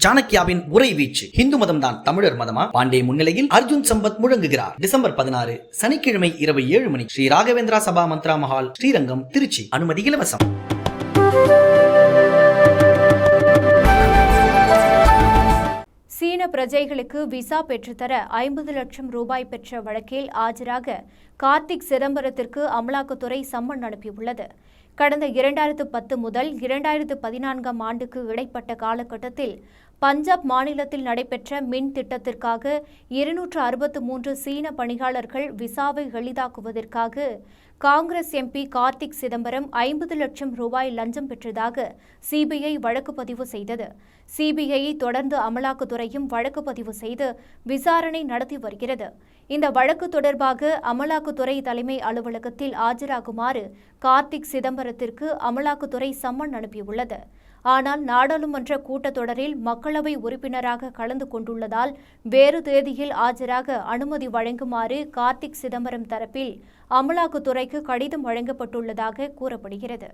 சாணக்கியாவின் உரை வீச்சு. இந்து மதம் தான் தமிழர் மதமா? பாண்டே முன்னிலையில் அர்ஜுன் சம்பத் முழங்குகிறார். டிசம்பர் 16 சனிக்கிழமை இரவு 7 மணி ஸ்ரீ ராகவேந்திரா சபா மந்த்ரா மஹால், ஸ்ரீரங்கம், திருச்சி. அனுமதி இலவசம். சீன பிரஜைகளுக்கு விசா பெற்றுத்தர 50 லட்சம் ரூபாய் பெற்ற வழக்கில் ஆஜராக கார்த்திக் சிதம்பரத்திற்கு அமலாக்கத்துறை சம்மன் அனுப்பியுள்ளது. கடந்த 2010 முதல் 2014 ஆண்டுக்கு இடைப்பட்ட காலகட்டத்தில் பஞ்சாப் மாநிலத்தில் நடைபெற்ற மின் திட்டத்திற்காக 263 சீன பணியாளர்கள் விசாவை எளிதாக்குவதற்காக காங்கிரஸ் எம்பி கார்த்திக் சிதம்பரம் 50 லட்சம் ரூபாய் லஞ்சம் பெற்றதாக சிபிஐ வழக்கு பதிவு செய்தது. சிபிஐயை தொடர்ந்து அமலாக்கத்துறையும் வழக்கு பதிவு செய்து விசாரணை நடத்தி வருகிறது. இந்த வழக்கு தொடர்பாக அமலாக்கத்துறை தலைமை அலுவலகத்தில் ஆஜராகுமாறு கார்த்திக் சிதம்பரத்திற்கு அமலாக்கத்துறை சம்மன் அனுப்பியுள்ளது. ஆனால் நாடாளுமன்ற கூட்டத்தொடரில் மக்களவை உறுப்பினராக கலந்து கொண்டுள்ளதால் வேறு தேதியில் ஆஜராக அனுமதி வழங்குமாறு கார்த்திக் சிதம்பரம் தரப்பில் அமலாக்கத்துறைக்கு கடிதம் வழங்கப்பட்டுள்ளதாக கூறப்படுகிறது.